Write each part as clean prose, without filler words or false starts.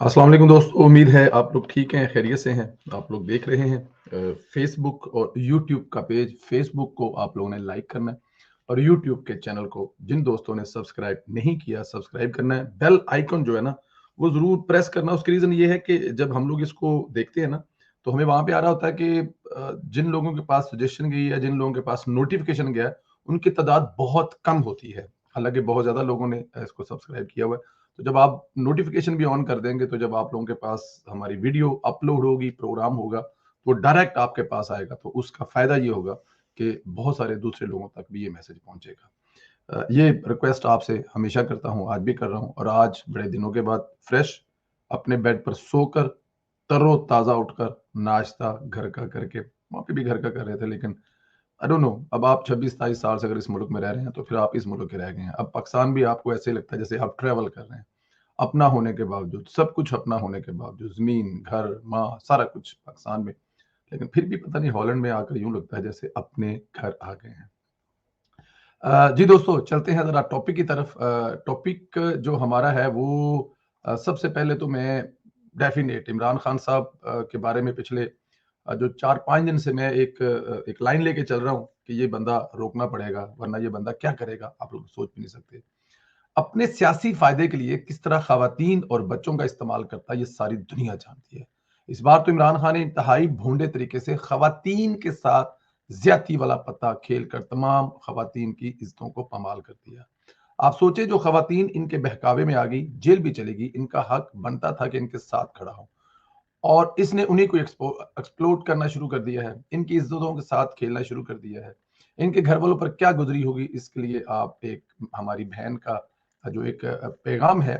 अस्सलाम वालेकुम दोस्तों, उम्मीद है आप लोग ठीक हैं, खैरियत से हैं। आप लोग देख रहे हैं फेसबुक और यूट्यूब का पेज। फेसबुक को आप लोगों ने लाइक करना है और यूट्यूब के चैनल को जिन दोस्तों ने सब्सक्राइब नहीं किया, सब्सक्राइब करना है। बेल आइकन जो है ना, वो ज़रूर प्रेस करना। उसकी रीज़न ये है कि जब हम लोग इसको देखते हैं ना, तो हमें वहाँ पे आ रहा होता है कि जिन लोगों के पास सजेशन गई है, जिन लोगों के पास नोटिफ़िकेशन गया है, उनकी तादाद बहुत कम होती है। हालाँकि बहुत ज़्यादा लोगों ने इसको सब्सक्राइब किया हुआ है। तो जब आप नोटिफिकेशन भी ऑन कर देंगे, तो जब आप लोगों के पास हमारी वीडियो अपलोड होगी, प्रोग्राम होगा, तो डायरेक्ट आपके पास आएगा। तो उसका फायदा ये होगा कि बहुत सारे दूसरे लोगों तक भी ये मैसेज पहुंचेगा। ये रिक्वेस्ट आपसे हमेशा करता हूं, आज भी कर रहा हूं। और आज बड़े दिनों के बाद फ्रेश अपने बेड पर सोकर, तरोताजा उठकर, नाश्ता घर का करके, वहां पे भी घर का कर रहे थे, लेकिन आई डोंट नो, अब आप 26-27 साल से अगर इस मुल्क में रह रहे हैं, तो फिर आप इस मुल्क के रह गए हैं। अब पाकिस्तान भी आपको ऐसे लगता है जैसे आप ट्रैवल कर रहे हैं। अपना होने के बावजूद, सब कुछ अपना होने के बावजूद, ज़मीन, घर, माँ, सारा कुछ पाकिस्तान में, लेकिन फिर भी पता नहीं हॉलैंड में आकर यूँ लगता है जैसे अपने घर आ गए हैं। जी दोस्तों, चलते हैं ज़रा टॉपिक की तरफ। टॉपिक जो हमारा है वो सबसे पहले तो मैं डेफ़िनेट इमरान खान साहब के बारे में पिछले जो 4-5 दिन से मैं एक लाइन लेके चल रहा हूँ कि ये बंदा रोकना पड़ेगा, वरना ये बंदा क्या करेगा, आप लोग सोच भी नहीं सकते। अपने सियासी फायदे के लिए किस तरह खवातीन और बच्चों का इस्तेमाल करता है, ये सारी दुनिया जानती है। इस बार तो इमरान खान ने इंतहाई भोंडे तरीके से खवातीन के साथ ज्यादती वाला पत्ता खेलकर तमाम खवातीन की इज्जतों को पमाल कर दिया। आप सोचे, जो खवातीन इनके बहकावे में आ गई, जेल भी चलेगी, इनका हक बनता था कि इनके साथ खड़ा हो, और इसने उन्हीं को एक्सप्लोट करना शुरू कर दिया है, इनकी इज्जतों के साथ खेलना शुरू कर दिया है। इनके घर वालों पर क्या गुजरी होगी, इसके लिए आप एक हमारी बहन का जो एक पैगाम है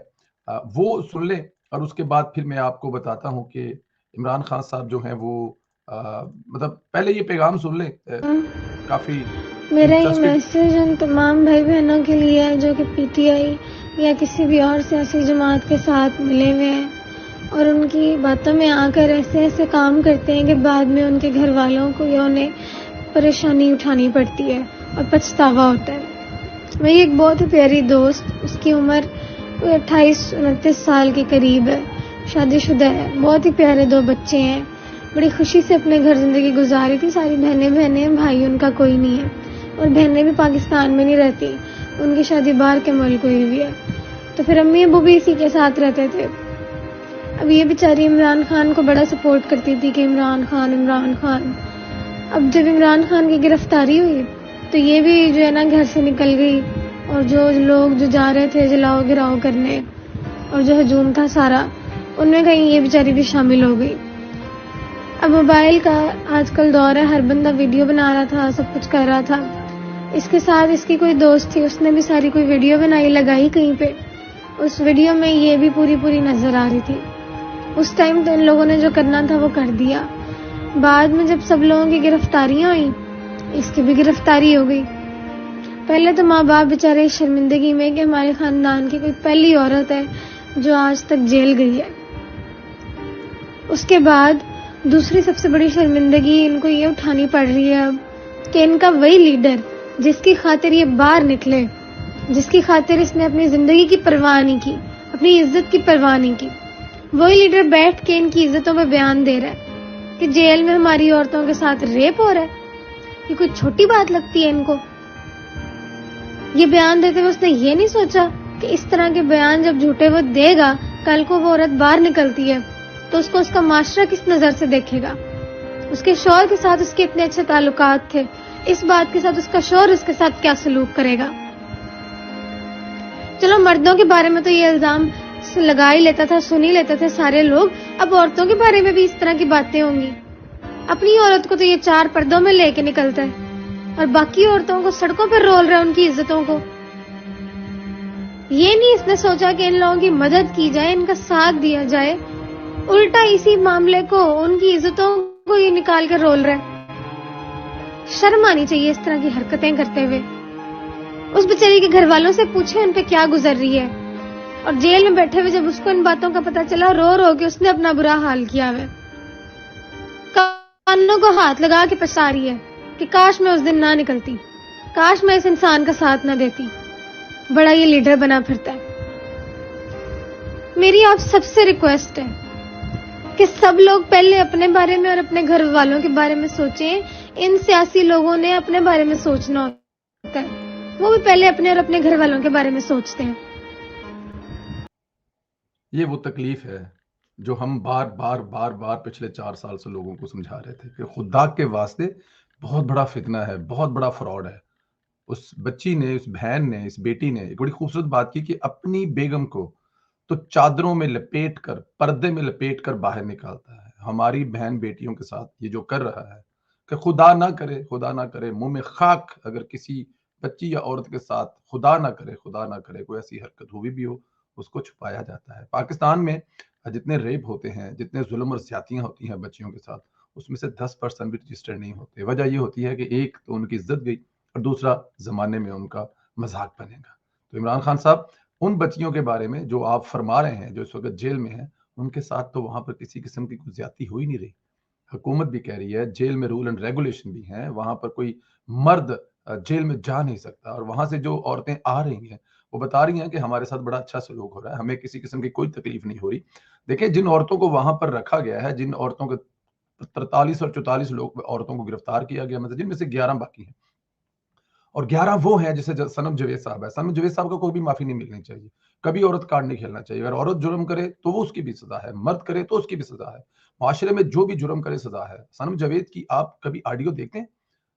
वो सुन लें, और उसके बाद फिर मैं आपको बताता हूँ कि इमरान खान साहब जो हैं वो मतलब पहले ये पैगाम सुन लें। काफी मेरा ये इंटरेस्टिंग। मैसेज उन तमाम भाई बहनों के लिए है जो कि पीटीआई या किसी भी और सियासी जमात के साथ मिले हुए हैं और उनकी बातों में आकर ऐसे ऐसे काम करते हैं कि बाद में उनके घर वालों को या उन्हें परेशानी उठानी पड़ती है और पछतावा होता है। मेरी एक बहुत ही प्यारी दोस्त, उसकी उम्र कोई 28-29 साल के करीब है, शादीशुदा है, बहुत ही प्यारे 2 बच्चे हैं, बड़ी खुशी से अपने घर जिंदगी गुजारी थी। सारी बहनें भाई उनका कोई नहीं है और बहनें भी पाकिस्तान में नहीं रहती, उनकी शादी बाहर के मुल्क हुई हुई है। तो फिर अम्मी अबू भी इसी के साथ रहते थे। अब ये बेचारी इमरान खान को बड़ा सपोर्ट करती थी कि इमरान खान। अब जब इमरान खान की गिरफ्तारी हुई तो ये भी जो है ना घर से निकल गई, और जो लोग जो जा रहे थे जलाओ गिराओ करने और जो हजूम था सारा, उनमें कहीं ये बेचारी भी शामिल हो गई। अब मोबाइल का आजकल दौर है, हर बंदा वीडियो बना रहा था, सब कुछ कर रहा था। इसके साथ इसकी कोई दोस्त थी, उसने भी सारी कोई वीडियो बनाई, लगाई कहीं पे। उस वीडियो में ये भी पूरी नजर आ रही थी। उस टाइम तो इन लोगों ने जो करना था वो कर दिया। बाद में जब सब लोगों की गिरफ्तारियां हुई, इसकी भी गिरफ्तारी हो गई। पहले तो माँ बाप बेचारे शर्मिंदगी में कि हमारे खानदान की कोई पहली औरत है जो आज तक जेल गई है। उसके बाद दूसरी सबसे बड़ी शर्मिंदगी इनको ये उठानी पड़ रही है अब कि इनका वही लीडर जिसकी खातिर ये बाहर निकले, जिसकी खातिर इसने अपनी जिंदगी की परवाह नहीं की, अपनी इज्जत की परवाह नहीं की, वही लीडर बैठ के इनकी इज्जतों पे बयान दे रहा है कि जेल में हमारी औरतों के साथ रेप हो रहा है। ये कोई छोटी बात लगती है इनको? ये बयान देते हुए उसने ये नहीं सोचा कि इस तरह के बयान जब झूठे वो देगा, कल को वो औरत बाहर निकलती है तो उसको उसका माशरा किस नजर से देखेगा? उसके शौहर के साथ उसके इतने अच्छे ताल्लुकात थे, इस बात के साथ उसका शौहर उसके साथ क्या सलूक करेगा? चलो मर्दों के बारे में तो ये इल्जाम लगा ही लेता था, सुन ही लेते थे सारे लोग, अब औरतों के बारे में भी इस तरह की बातें होंगी। अपनी औरत को तो ये 4 पर्दों में लेके निकलता है और बाकी औरतों को सड़कों पर रोल रहा है, उनकी इज्जतों को। ये नहीं इसने सोचा कि इन लोगों की मदद की जाए, इनका साथ दिया जाए, उल्टा इसी मामले को, उनकी इज्जतों को ये निकाल कर रोल रहा है। शर्म आनी चाहिए इस तरह की हरकतें करते हुए। उस बेचारी के घर वालों से पूछे उन पे क्या गुजर रही है, और जेल में बैठे हुए जब उसको इन बातों का पता चला, रो रो के उसने अपना बुरा हाल किया है। कानों को हाथ लगा के पछता रही है कि काश मैं उस दिन ना निकलती, काश मैं इस इंसान का साथ ना देती। बड़ा ये लीडर बना फिरता है। मेरी आप सबसे रिक्वेस्ट है कि सब लोग पहले अपने बारे में और अपने घर वालों के बारे में सोचें। इन सियासी लोगों ने अपने बारे में सोचना होता है, वो भी पहले अपने और अपने घर वालों के बारे में सोचते हैं। ये वो तकलीफ है जो हम बार बार बार बार पिछले 4 साल से लोगों को समझा रहे थे कि खुदा के वास्ते बहुत बड़ा फितना है, बहुत बड़ा फ्रॉड है। उस बच्ची ने, उस बहन ने, इस बेटी ने एक बड़ी खूबसूरत बात की कि अपनी बेगम को तो चादरों में लपेट कर, पर्दे में लपेट कर बाहर निकालता है। हमारी बहन बेटियों के साथ ये जो कर रहा है कि खुदा ना करे, खुदा ना करे, मुंह में खाक अगर किसी बच्ची या औरत के साथ खुदा ना करे, खुदा ना करे कोई ऐसी हरकत हुई भी हो, उसको छुपाया जाता है। पाकिस्तान में जितने रेप होते हैं, जितने जुल्म और ज्यादतियां होती हैं बच्चियों के साथ, उसमें से 10% भी रजिस्टर नहीं होते। वजह ये होती है कि एक तो उनकी इज्जत गई और दूसरा जमाने में उनका मजाक बनेगा। तो इमरान खान साहब, उन बच्चियों के बारे में जो आप फरमा रहे हैं, जो इस वक्त जेल में हैं, उनके साथ तो वहां पर किसी किस्म की कुछ ज्यादती हो ही नहीं रही। हुकूमत भी कह रही है, जेल में रूल एंड रेगुलेशन भी हैं, वहां पर कोई मर्द जेल में जा नहीं सकता। और वहां से जो औरतें आ रही हैं वो बता रही हैं कि हमारे साथ बड़ा अच्छा सलूक हो रहा है, हमें किसी किस्म की कोई तकलीफ नहीं हो रही। देखिए, जिन औरतों को वहां पर रखा गया है, जिन औरतों को 43 और 44 लोग औरतों को गिरफ्तार किया गया, मतलब जिनमें से 11 बाकी हैं, और 11 वो हैं जैसे सनम जवेद साहब है। सनम जवेद साहब को कोई भी माफी नहीं मिलनी चाहिए, कभी औरत कार्ड नहीं खेलना चाहिए। अगर औरत जुर्म करे तो वो उसकी भी सजा है, मर्द करे तो उसकी भी सजा है। माशरे में जो भी जुर्म करे सजा है। सनम जवेद की आप कभी ऑडियो देखते हैं,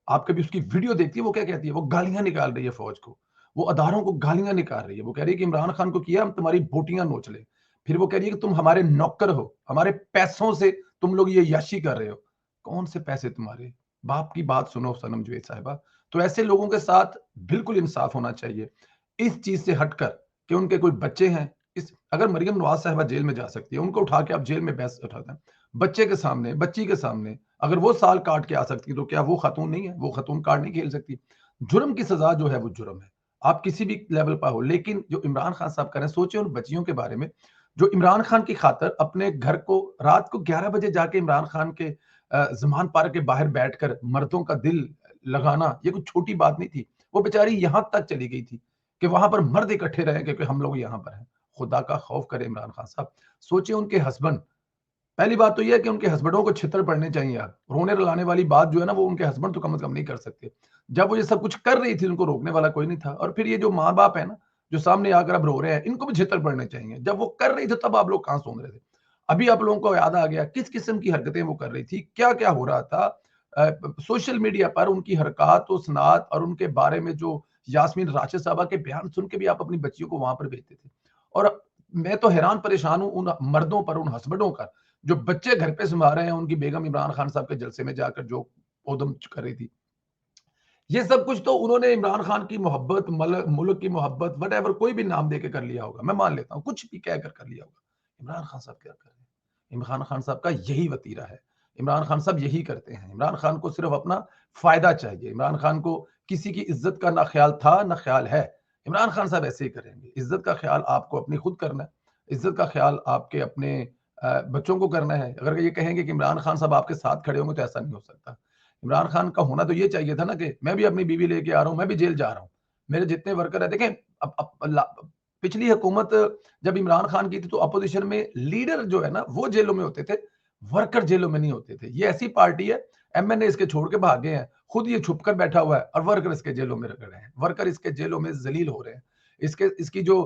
आप कभी उसकी वीडियो देखती है, वो क्या कहती है? वो गालियां निकाल रही है फौज को, वो अदारों को गालियां निकाल रही है। वो कह रही है कि इमरान खान को किया हम तुम्हारी बोटियां नोच ले। फिर वो कह रही है कि तुम हमारे नौकर हो, हमारे पैसों से तुम लोग ये याशी कर रहे हो। कौन से पैसे तुम्हारे? बाप की बात सुनो सनम जवेद साहिबा। तो ऐसे लोगों के साथ बिल्कुल इंसाफ होना चाहिए, इस चीज से हटकर कि उनके कोई बच्चे हैं। इस अगर मरियम नवाज साहिबा जेल में जा सकती है, उनको उठा के आप जेल में बहस उठाते हैं बच्चे के सामने, बच्ची के सामने। अगर वो साल काट के आ सकती तो क्या वो खातून नहीं है? वो खातून कार्ड नहीं खेल सकती? जुर्म की सजा जो है वो जुर्म है, आप किसी भी लेवल पर हो। लेकिन जो इमरान खान साहब करें, सोचे उन बच्चियों के बारे में जो इमरान खान की खातर अपने घर को रात को 11 बजे जाके इमरान खान के जमान पार्क के बाहर बैठकर मर्दों का दिल लगाना, ये कुछ छोटी बात नहीं थी। वो बेचारी यहां तक चली गई थी कि वहां पर मर्द इकट्ठे रहे क्योंकि हम लोग यहां पर हैं। खुदा का खौफ करे इमरान खान साहब। सोचिए उनके हस्बैंड, पहली बात तो यह है कि उनके हस्बैंडों को छितर पड़ने चाहिए। आप रोने रुलाने वाली बात जो है ना, वो उनके हस्बैंड तो कम से कम नहीं कर सकते। जब वो ये सब कुछ कर रही थी उनको रोकने वाला कोई नहीं था। और फिर ये जो माँ बाप है ना, जो सामने आकर अब रो रहे हैं, इनको भी छितर पड़ने चाहिए। जब वो कर रही थी तब आप लोग कहाँ सुन रहे थे? अभी आप लोगों को याद आ गया किस किस्म की हरकतें वो कर रही थी, क्या क्या हो रहा था। सोशल मीडिया पर उनकी हरकत, उसनात और उनके बारे में जो यास्मीन राशिद साहबा के बयान सुन के भी आप अपनी बच्चियों को वहां पर भेजते थे। और मैं तो हैरान परेशान हूं उन मर्दों पर, उन हस्बैंडों का जो बच्चे घर पे संभाल रहे हैं, उनकी बेगम इमरान खान साहब के जलसे में जाकर जो ओदम कर रही थी। ये सब कुछ तो उन्होंने इमरान खान की मोहब्बत, मुल्क की मोहब्बत, वट कोई भी नाम देके कर लिया होगा, मैं मान लेता हूँ, कुछ भी कहकर कर लिया होगा। इमरान खान साहब क्या कर रहे हैं? इमरान खान साहब का यही वतीरा है। इमरान खान साहब यही करते हैं। इमरान खान को सिर्फ अपना फायदा चाहिए। इमरान खान को किसी की इज्जत का ना ख्याल था ना ख्याल है। इमरान खान साहब ऐसे ही करेंगे। इज्जत का ख्याल आपको अपनी खुद करना है, इज्जत का ख्याल आपके अपने बच्चों को करना है। अगर ये कहेंगे कि इमरान खान साहब आपके साथ खड़े होंगे तो ऐसा नहीं हो सकता। इमरान खान का होना तो ये चाहिए था ना कि मैं भी अपनी बीवी लेके आ रहा हूं, मैं भी जेल जा रहा हूं, मेरे जितने वर्कर है देखें। पिछली हुकूमत जब इमरान खान की थी तो अपोजिशन में लीडर जो है ना वो जेलों में होते थे, वर्कर जेलों में नहीं होते थे। ये ऐसी पार्टी है, एमएनए इसके छोड़ के भागे हैं, खुद ये छुप कर बैठा हुआ है और वर्कर इसके जेलों में रगड़े हैं, वर्कर इसके जेलों में जलील हो रहे हैं। इसकी जो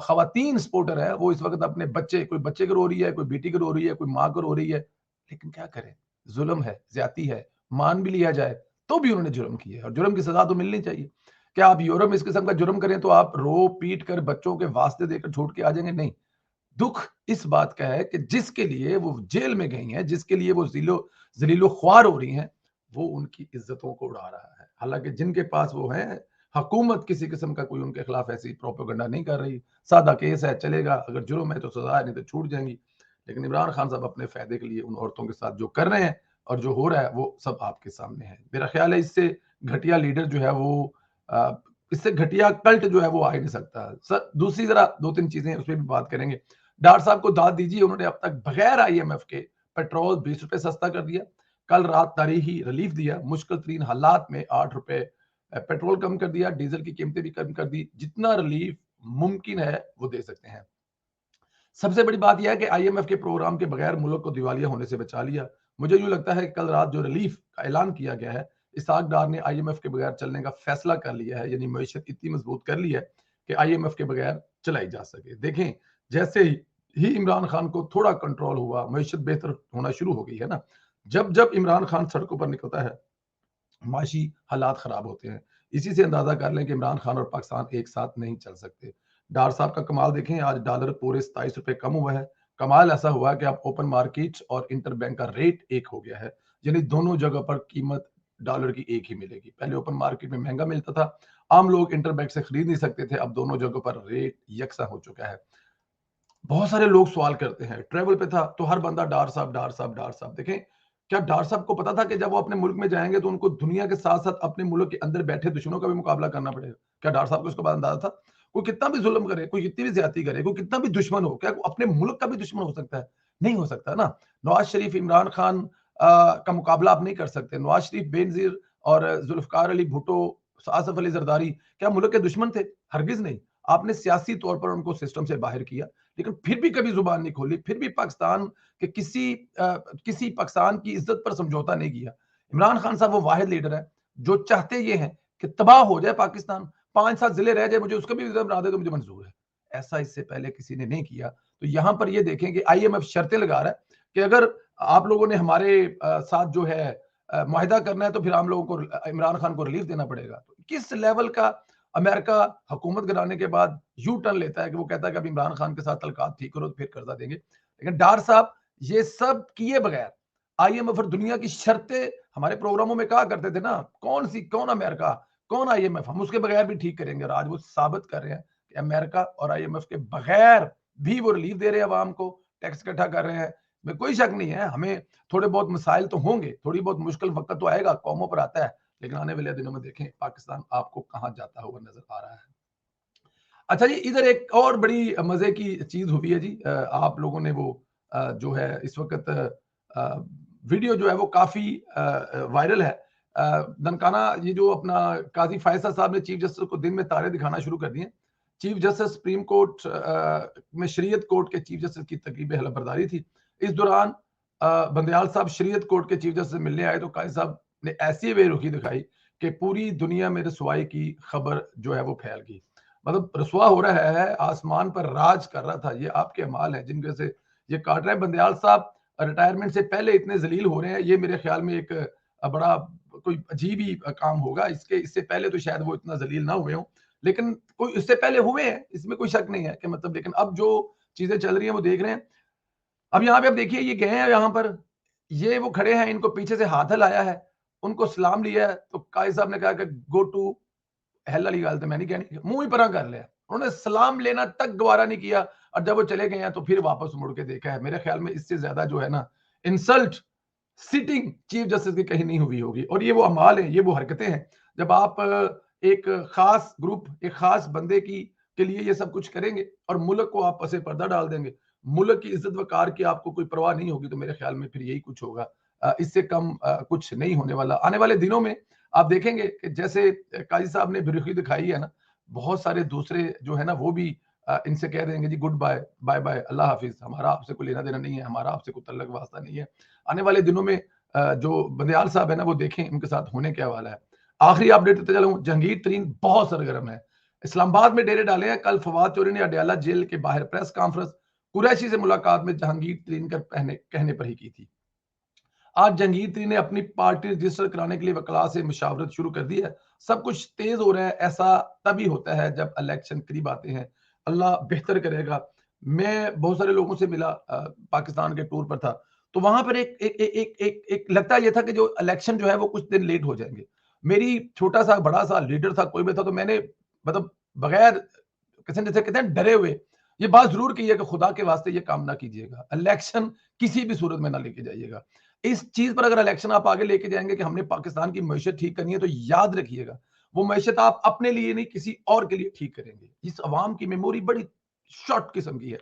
खवातीन सपोर्टर है वो इस वक्त अपने बच्चे, कोई बच्चे को रो रही है, कोई बेटी को रो रही है, कोई माँ को रो रही है। लेकिन क्या करें, जुल्म है, ज्यादती है, मान भी लिया जाए तो भी उन्होंने जुर्म किया है और जुर्म की सजा तो मिलनी चाहिए। क्या आप यूरोप में इस किस्म का जुर्म करें तो आप रो पीट कर बच्चों के वास्ते देकर छोड़ के आ जाएंगे? नहीं। दुख इस बात का है कि जिसके लिए वो जेल में गई हैं, जिसके लिए वो जलीलो ख्वार हो रही हैं, वो उनकी इज्जतों को उड़ा रहा है। हालांकि जिनके पास वो है, हुकूमत किसी किस्म का कोई उनके खिलाफ ऐसी प्रोपेगेंडा नहीं कर रही। सादा केस है, चलेगा, अगर जुर्म है तो सजा है, नहीं तो छूट जाएंगी। लेकिन इमरान खान साहब अपने फायदे के लिए उन औरतों के साथ जो कर रहे हैं और जो हो रहा है वो सब आपके सामने है। मेरा ख्याल है इससे घटिया लीडर जो है वो इससे घटिया कल्ट जो है वो आ ही नहीं सकता। सर दूसरी जरा 2-3 चीजें उस पर भी बात करेंगे। डार साहब को दाद दीजिए, उन्होंने अब तक बगैर आईएमएफ के पेट्रोल 20 रुपए सस्ता कर दिया। कल रात तारीखी रिलीफ दिया, मुश्किल तरीन हालात में 8 रुपए पेट्रोल कम कर दिया, डीजल की कीमतें भी कम कर दी। जितना रिलीफ मुमकिन है वो दे सकते हैं। सबसे बड़ी बात यह है कि आईएमएफ के प्रोग्राम के बगैर मुल्क को दिवालिया होने से बचा लिया। मुझे यूं लगता है कि कल रात जो रिलीफ का ऐलान किया गया है, इसहाक डार ने आईएमएफ के बगैर चलने का फैसला कर लिया है, यानी मईशत इतनी मजबूत कर ली है कि आईएमएफ के बगैर चलाई जा सके। देखें, जैसे ही इमरान खान को थोड़ा कंट्रोल हुआ, मईशत बेहतर होना शुरू हो गई है ना। जब जब इमरान खान सड़कों पर निकलता है, माशी हालात खराब होते हैं। इसी से अंदाजा कर लें कि इमरान खान और पाकिस्तान एक साथ नहीं चल सकते। डार साहब का कमाल देखें, आज डॉलर पूरे 27 रुपए कम हुआ है। कमाल ऐसा हुआ है कि अब ओपन मार्केट और इंटरबैंक का रेट एक हो गया है, यानी दोनों जगह पर कीमत डॉलर की एक ही मिलेगी। पहले ओपन मार्केट में महंगा मिलता था, आम लोग इंटरबैंक से खरीद नहीं सकते थे, अब दोनों जगहों पर रेट यकसा हो चुका है। बहुत सारे लोग सवाल करते हैं, ट्रैवल पे था तो हर बंदा डार साहब डार साहब डार साहब। देखें, क्या डार साहब को पता था कि जब वो अपने मुल्क में जाएंगे तो उनको दुनिया के साथ साथ अपने मुल्क के अंदर बैठे दुश्मनों का भी मुकाबला करना पड़ेगा? क्या डार साहब को इसका अंदाजा था? कोई कितना भी जुल्म करे, कोई कितनी भी ज्यादती करे, कोई कितना भी दुश्मन हो, क्या अपने मुल्क का भी दुश्मन हो सकता है? नहीं हो सकता ना। नवाज शरीफ, इमरान खान का मुकाबला आप नहीं कर सकते। नवाज शरीफ, बेनजीर और जुल्फकार अली भुट्टो, आसफ अली जरदारी क्या मुल्क के दुश्मन थे? हरगिज नहीं। आपने सियासी तौर पर उनको सिस्टम से बाहर किया, लेकिन फिर भी कभी जुबान नहीं खोली, फिर भी पाकिस्तान के किसी पाकिस्तान की इज्जत पर समझौता नहीं किया। इमरान खान साहब वो वाहिद लीडर है जो चाहते ये हैं कि तबाह हो जाए पाकिस्तान, 5-7 जिले रह जाए, मुझे उसका भी विजन बना दे तो मुझे मंजूर है। ऐसा इससे पहले किसी ने नहीं किया। तो यहां पर ये देखें कि आईएमएफ शर्तें लगा रहा है कि अगर आप लोगों ने हमारे साथ जो है मुआहिदा करना है तो फिर हम लोगों को इमरान खान को रिलीफ देना पड़ेगा। तो किस लेवल का अमेरिका हुकूमत गिराने के बाद यू टर्न लेता है कि वो कहता है कि अब इमरान खान के साथ तलकात ठीक करो तो फिर कर्जा देंगे। लेकिन डार साहब ये सब किए बगैर आईएमएफ और दुनिया की शर्तें हमारे प्रोग्रामों में कहा करते थे ना, कौन अमेरिका, कौन आईएमएफ, हम उसके बगैर भी ठीक करेंगे। और आज वो साबित कर रहे हैं कि अमेरिका और आईएमएफ के बगैर भी वो रिलीफ दे रहे हैं आवाम को, टैक्स इकट्ठा कर रहे हैं। में कोई शक नहीं है, हमें थोड़े बहुत मसाइल तो होंगे, थोड़ी बहुत मुश्किल वक्त तो आएगा, कौमों पर आता है, लेकिन आने वाले दिनों में देखें पाकिस्तान आपको कहां जाता हुआ नजर आ रहा है। अच्छा जी, इधर एक और बड़ी मजे की चीज हुई है जी। आप लोगों ने वो जो है इस वक्त वीडियो जो है वो काफी वायरल है। ननकाना ये जो अपना काजी फैसल साहब ने चीफ जस्टिस को दिन में तारे दिखाना शुरू कर दिए। चीफ जस्टिस सुप्रीम कोर्ट में शरीयत कोर्ट के चीफ जस्टिस की तकरीब हलफबरदारी थी। इस दौरान बंदयाल साहब शरीयत कोर्ट के चीफ जस्टिस मिलने आए तो काजी साहब ने ऐसी बेरुखी दिखाई कि पूरी दुनिया में रसवाई की खबर जो है वो फैल गई। मतलब रसवा हो रहा है, आसमान पर राज कर रहा था। ये आपके अमाल है जिनके से ये काट रहे हैं। बंदयाल साहब रिटायरमेंट से पहले इतने जलील हो रहे हैं, ये मेरे ख्याल में एक बड़ा कोई अजीब ही काम होगा। इससे पहले तो शायद वो इतना जलील ना हुए हों, लेकिन कोई इससे पहले हुए हैं, इसमें कोई शक नहीं है कि मतलब। लेकिन अब जो चीजें चल रही हैं वो देख रहे हैं। अब यहाँ पे आप देखिए, ये गए हैं यहाँ पर, ये वो खड़े हैं, इनको पीछे से हाथ हिलाया है, उनको सलाम लिया है, तो काजी साहब ने कहा कि गो टू हेल वाली गल तो मैं नहीं कहनी, मुंह ही परा कर लिया। उन्होंने सलाम लेना तक गवारा नहीं किया, और जब वो चले गए हैं तो फिर वापस मुड़ के देखा है। मेरे ख्याल में इससे ज्यादा जो है ना इंसल्ट सिटिंग चीफ जस्टिस की कहीं नहीं हुई होगी। और ये वो अमाल है, ये वो हरकतें हैं जब आप एक खास ग्रुप, एक खास बंदे की के लिए ये सब कुछ करेंगे और मुल्क को आप पसे पर्दा डाल देंगे, मुल्क की इज्जत वकार की आपको कोई परवाह नहीं होगी, तो मेरे ख्याल में फिर यही कुछ होगा। इससे कम कुछ नहीं होने वाला। आने वाले दिनों में आप देखेंगे कि जैसे काजी साहब ने बेरुखी दिखाई है ना, बहुत सारे दूसरे जो है ना वो भी इनसे कह देंगे जी गुड बाय, बाय बाय, अल्लाह हाफिज, हमारा आपसे कोई लेना देना नहीं है, हमारा आपसे कोई तल्लक वास्ता नहीं है। आने वाले दिनों में जो बंदयाल साहब है ना वो देखें इनके साथ होने क्या वाला है। आखिरी अपडेट देते चलूं, जहांगीर तरीन बहुत सरगर्म है, इस्लामाबाद में डेरे डाले हैं। कल फवाद चौधरी ने अडयाला जेल के बाहर प्रेस कॉन्फ्रेंस कुरैशी से मुलाकात में जहांगीर तरीन कर कहने पर ही की थी। आज जहांगीर तरीन ने अपनी पार्टी रजिस्टर कराने के लिए वकला से मुशावरत शुरू कर दी है। सब कुछ तेज हो रहा है, ऐसा तभी होता है जब इलेक्शन करीब आते हैं। अल्लाह बेहतर करेगा। मैं बहुत सारे लोगों से मिला, पाकिस्तान के टूर पर था, तो वहां पर एक लगता यह था कि जो इलेक्शन जो है वो कुछ दिन लेट हो जाएंगे। मेरी छोटा सा बड़ा सा लीडर था कोई भी था, तो मैंने मतलब बगैर किसी जैसे कहते हैं डरे हुए ये बात जरूर की है कि खुदा के वास्ते ये काम ना कीजिएगा, इलेक्शन किसी भी सूरत में ना लेके जाइएगा। इस चीज पर अगर इलेक्शन आप आगे लेके जाएंगे कि हमने पाकिस्तान की मैशत ठीक करनी है, तो याद रखिएगा वो मैशत आप अपने लिए नहीं किसी और के लिए ठीक करेंगे। इस अवाम की मेमोरी बड़ी शॉर्ट किस्म की है।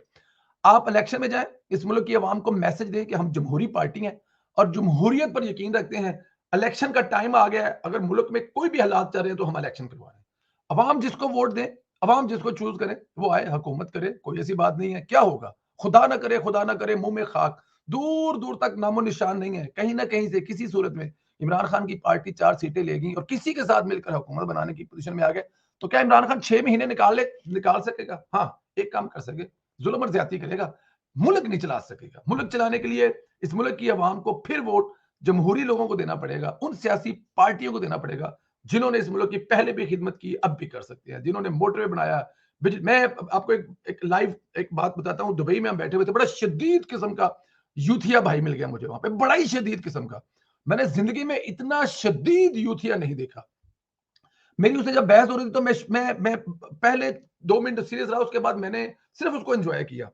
आप इलेक्शन में जाएं, इस मुल्क की अवाम को मैसेज दें कि हम जमहूरी पार्टी हैं और जमहूरियत पर यकीन रखते हैं। इलेक्शन का टाइम आ गया है, अगर मुल्क में कोई भी हालात चल रहे हैं तो हम इलेक्शन करवा रहे हैं। अवाम जिसको वोट दें, अवाम जिसको चूज करे वो आए, हुकूमत करे, कोई ऐसी बात नहीं है। क्या होगा, खुदा ना करे मुंह में खाक, दूर दूर तक नामो निशान नहीं है। कहीं ना कहीं से किसी सूरत में इमरान खान की पार्टी 4 सीटें लेगी और किसी के साथ मिलकर हुकूमत बनाने की पोजीशन में आ गए, तो क्या इमरान खान 6 महीने निकाल सकेगा? हाँ, एक काम कर सके, जुल्म और ज्यादती करेगा, मुल्क नहीं चला सकेगा। मुल्क चलाने के लिए इस मुल्क की आवाम को फिर वोट जमहूरी लोगों को देना पड़ेगा, उन सियासी पार्टियों को देना पड़ेगा जिन्होंने इस मुल्क की पहले भी खिदमत की, अब भी कर सकते हैं, जिन्होंने मोटरवे बनाया। मैं आपको एक लाइव एक बात बताता हूँ। दुबई में हम बैठे हुए थे, बड़ा शदीद किस्म का यूथिया भाई मिल गया मुझे वहां पे, बड़ा ही शदीद किस्म का। मैंने जिंदगी में इतना शदीद यूथिया नहीं देखा। मेरी उससे जब बहस हो रही थी तो मैं पहले 2 मिनट सीरियस रहा, उसके बाद मैंने सिर्फ उसको एंजॉय किया।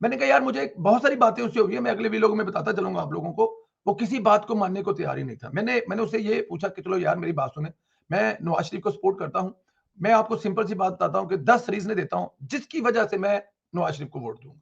मैंने कहा यार मुझे बहुत सारी बातें उससे हो रही है, मैं अगले वीडियो में बताता चलूंगा आप लोगों को। वो किसी बात को मानने को तैयार ही नहीं था। मैंने उससे ये पूछा कि चलो यार मेरी बात सुने, मैं नवाज शरीफ को सपोर्ट करता हूँ, मैं आपको सिंपल सी बात बताता हूँ कि 10 रीजन देता हूँ जिसकी वजह से मैं नवाज शरीफ को वोट दूंगा।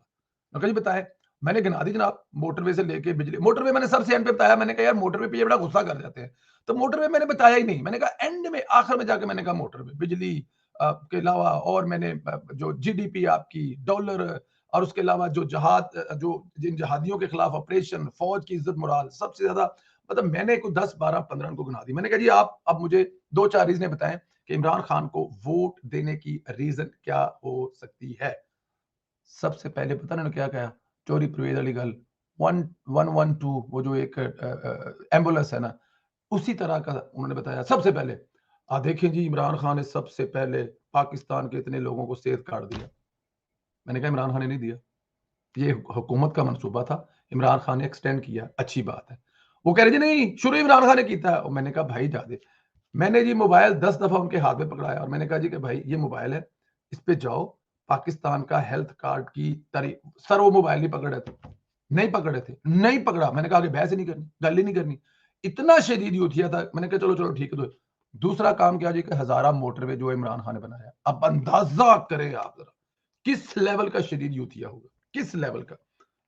मैं कहा जी बताए। मैंने गिना दी जनाब, मोटरवे से लेके बिजली, मोटरवे मैंने सबसे एंड पे बताया। मैंने कहा यार मोटरवे पे ये बड़ा गुस्सा कर जाते हैं, तो मोटरवे मैंने बताया ही नहीं। मैंने कहा एंड में आखिर में जाके मैंने कहा मोटरवे, बिजली के अलावा और मैंने जो जीडीपी आपकी डॉलर और उसके अलावा जो जो जिन जहादियों के खिलाफ ऑपरेशन, फौज की इज्जत मोराल सबसे ज्यादा, मतलब मैंने को 10 12 15 को गिना दी। मैंने कहा जी आप अब मुझे 2 4 रीजन बताएं कि इमरान खान को वोट देने की रीजन क्या हो सकती है। सबसे पहले पता ना क्या कहा, चोरी परवेज वाली गल, 112 वो जो एक एम्बुलेंस है ना, उसी तरह का उन्होंने बताया। सबसे पहले देखिए जी इमरान खान ने सबसे पहले पाकिस्तान के इतने लोगों को सेहत कार्ड दिया। मैंने कहा इमरान खान ने नहीं दिया, ये हुकूमत का मंसूबा था, इमरान खान ने एक्सटेंड किया, अच्छी बात है। वो कह रहे जी नहीं शुरू इमरान खान ने किया है। मैंने कहा भाई जा दे। मैंने जी मोबाइल 10 दफा उनके हाथ में पकड़ाया और मैंने कहा जी कि भाई ये मोबाइल है, इस पे जाओ, पाकिस्तान का हेल्थ कार्ड की तारीफ। सर वो मोबाइल नहीं पकड़े थे, नहीं पकड़ा। मैंने कहा आगे बहस ही नहीं करनी, गल ही नहीं करनी। इतना शदीद यूथिया था। मैंने कहा चलो चलो ठीक है। तो दूसरा काम क्या जी कि हजारा मोटरवे जो इमरान खान ने बनाया, अब अंदाजा करें आप जरा किस लेवल का शदीद यूथिया होगा, किस लेवल का।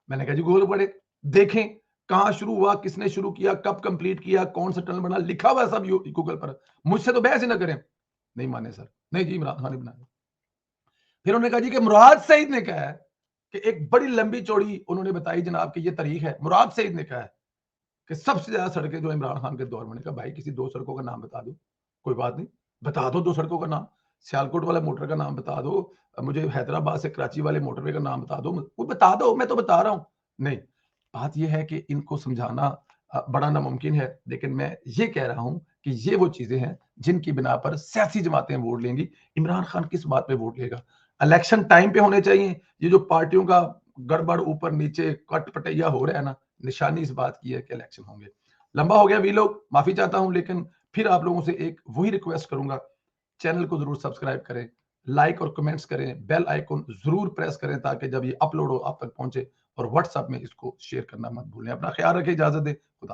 मैंने कहा जी गूगल पढ़े, देखें कहां शुरू हुआ, किसने शुरू किया, कब कंप्लीट किया, कौन सा टनल बना, लिखा हुआ है सब गूगल पर। मुझसे तो बहस ही ना करें। नहीं माने सर, नहीं जी इमरान खान ने बनाया। फिर उन्होंने कहा जी कि मुराद सईद ने कहा है कि एक बड़ी लंबी चौड़ी उन्होंने बताई जनाब कि ये तारीख है, मुराद सईद ने कहा है कि सबसे ज्यादा सड़कें जो इमरान खान के दौर में। कहा भाई किसी 2 सड़कों का नाम बता दो, कोई बात नहीं, बता दो 2 सड़कों का नाम। सियालकोट वाला मोटर का नाम बता दो, मुझे हैदराबाद से कराची वाले मोटरवे का नाम बता दो, वो बता दो, मैं तो बता रहा हूं। नहीं, बात यह है कि इनको समझाना बड़ा नामुमकिन है, लेकिन मैं ये कह रहा हूं कि ये वो चीजें हैं जिनकी बिना पर सियासी जमातें वोट लेंगी। इमरान खान किस बात पे वोट लेगा? इलेक्शन टाइम पे होने चाहिए। ये जो पार्टियों का गड़बड़ ऊपर नीचे कट पटैया हो रहा है ना, निशानी इस बात की है कि इलेक्शन होंगे। लंबा हो गया वीलॉग, माफी चाहता हूं, लेकिन फिर आप लोगों से एक वही रिक्वेस्ट करूंगा, चैनल को जरूर सब्सक्राइब करें, लाइक और कमेंट्स करें, बेल आइकन जरूर प्रेस करें ताकि जब ये अपलोड हो आप तक पहुंचे, और व्हाट्सएप में इसको शेयर करना मत भूलें। अपना ख्याल रखें, इजाजत दें, खुदा।